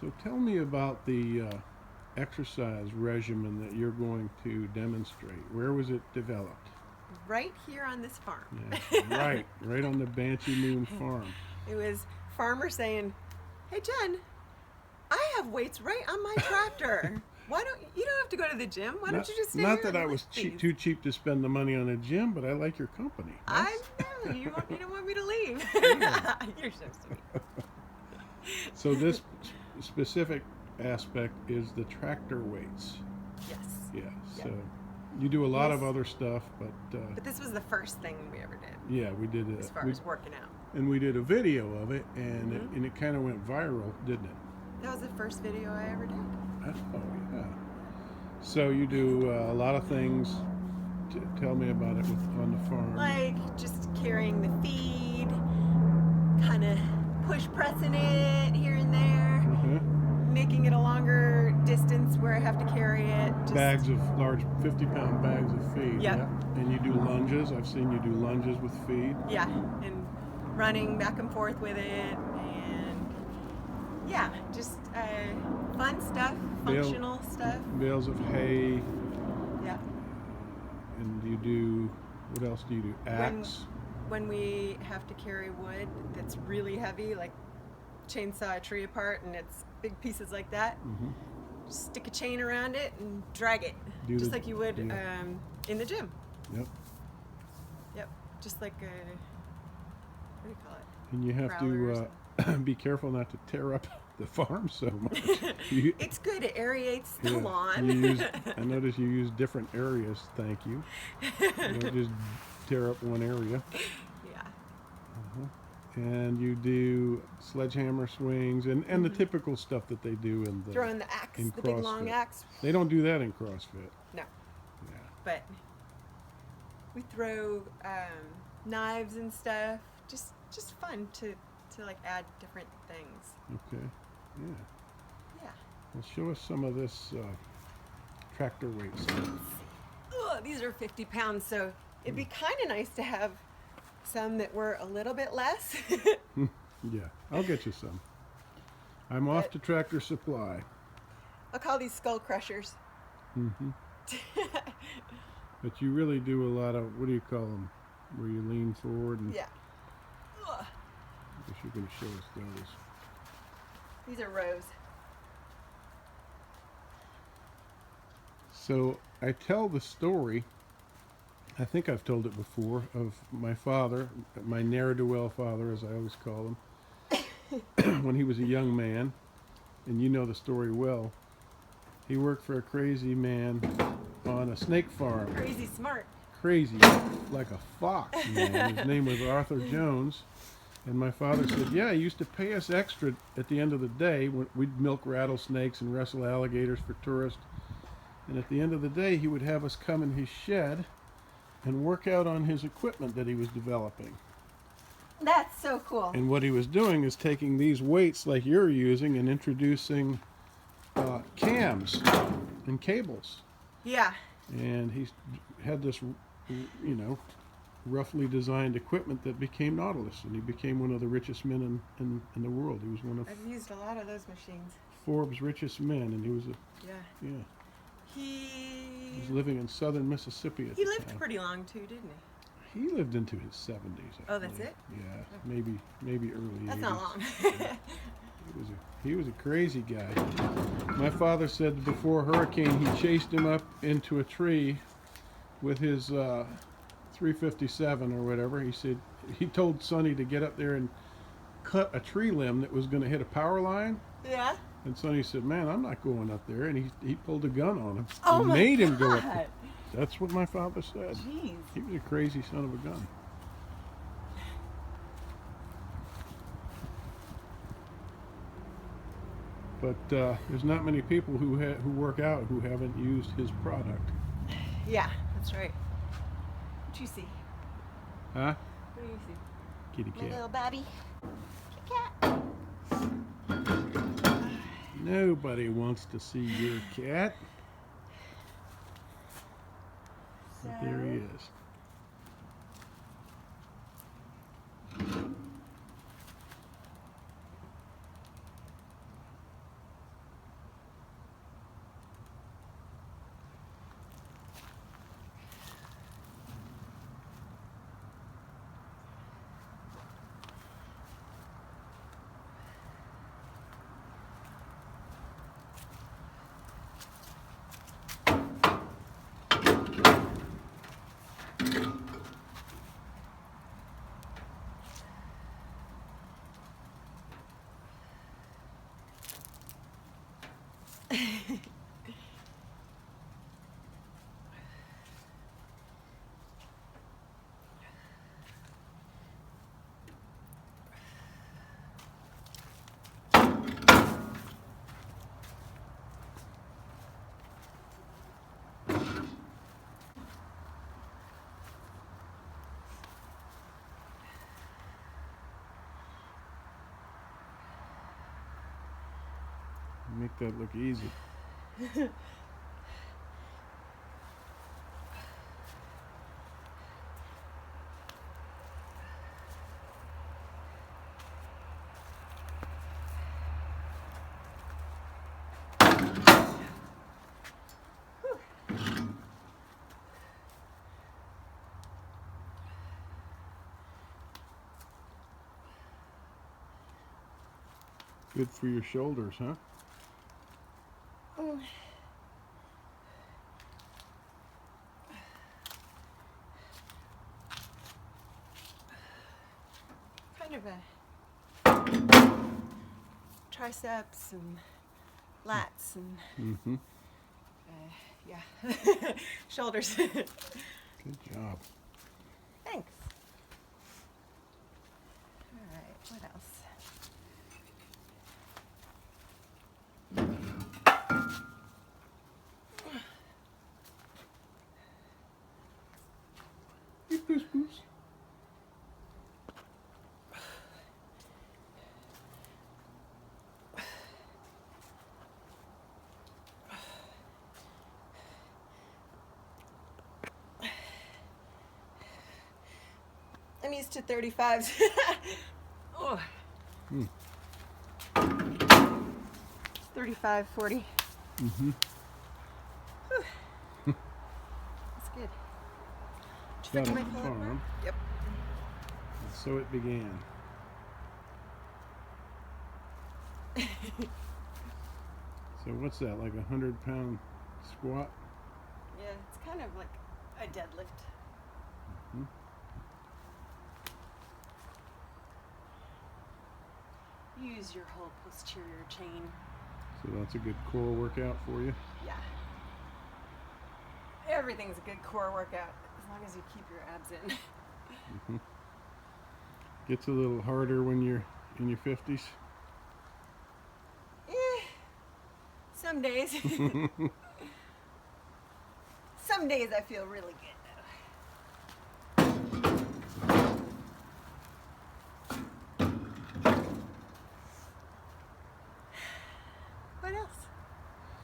So tell me about the exercise regimen that you're going to demonstrate. Where was it developed? Right here on this farm. Yeah, right on the Banshee Moon farm. It was farmer saying, "Hey Jen, I have weights right on my tractor. Why don't you don't have to go to the gym? Why don't you just stay Not here that and I was lift these?" too cheap to spend the money on a gym, but I like your company. I know you don't want me to leave. Yeah. You're so sweet. So this specific aspect is the tractor weights. Yes. Yeah. Yep. So you do a lot of Yes. other stuff, but But this was the first thing we ever did yeah, we did as far as working out. and we did a video of it, and Mm-hmm. it kind of went viral, didn't it? That was the first video I ever did. Oh yeah. So you do a lot of things. Tell me about it on the farm. Like just carrying the feed, kind of push pressing it here and there, making it a longer distance where I have to carry it. Just Bags of large 50-pound bags of feed. Yep. Yeah. And you do lunges. I've seen you do lunges with feed. Yeah, and running back and forth with it, and yeah, just fun stuff, functional stuff. Bales of hay. Yeah. And you do, what else do you do? Axe. When we have to carry wood that's really heavy, like chainsaw a tree apart, and it's big pieces like that, just stick a chain around it and drag it, just like you would in the gym. Yep. Yep. Just like what do you call it? And you have to be careful not to tear up the farm so much. It's good. It aerates the lawn. I notice you use different areas. Thank you. You don't just tear up one area. Yeah. And you do sledgehammer swings and the typical stuff that they do in the throwing the axe, the big long axe. They don't do that in CrossFit. No. Yeah. But we throw knives and stuff. Just fun to like add different things. Okay. Yeah. Yeah. Well, show us some of this tractor weight stuff. Oh, these are 50 pounds, so it'd be kind of nice to have some that were a little bit less. Yeah, I'll get you some. I'm off to Tractor Supply. I'll call these skull crushers. But you really do a lot of, what do you call them? Where you lean forward and... Yeah. I guess you're going to show us those. These are rows. So I tell the story, I think I've told it before, of my father, my ne'er-do-well father, as I always call him, when he was a young man, and you know the story well. He worked for a crazy man on a snake farm. Crazy smart. Crazy, like a fox, man. His name was Arthur Jones. And my father said, yeah, he used to pay us extra at the end of the day. We'd milk rattlesnakes and wrestle alligators for tourists. And at the end of the day, he would have us come in his shed and work out on his equipment that he was developing. That's so cool. And what he was doing is taking these weights like you're using and introducing cams and cables. Yeah. And he had this, roughly designed equipment that became Nautilus, and he became one of the richest men in the world. He was one of I've used a lot of those machines. Forbes' richest men, and he was He was living in southern Mississippi at He the lived time. pretty long too, didn't he? He lived into his 70s. Oh, that's it? Yeah, maybe early 80s. That's not long. He was a crazy guy. My father said before a hurricane, he chased him up into a tree with his 357 or whatever. He said he told Sonny to get up there and cut a tree limb that was going to hit a power line. Yeah. And Sonny said, "Man, I'm not going up there." And he pulled a gun on him. Oh, and made him go up God. there. That's what my father said. Jeez. He was a crazy son of a gun. But there's not many people who work out who haven't used his product. Yeah, that's right. What you see? Huh? What do you see? Kitty My cat. little Bobby. Kitty cat. Nobody wants to see your cat. But there he is. Make that look easy. Good for your shoulders, huh? Kind of a triceps and lats and yeah, shoulders. Good job. Thanks. All right, what else? Hey, Goose Goose. I'm used to 35s. Oh. 35, 40. Mm-hmm. That's good. Did you Got fix a my pull-up bar? farm. Yep. And so it began. So what's that, like 100-pound squat? Yeah, it's kind of like a deadlift. Hmm. Use your whole posterior chain. So that's a good core workout for you. Yeah. Everything's a good core workout as long as you keep your abs in. Mm-hmm. Gets a little harder when you're in your 50s. Some days. Some days I feel really good.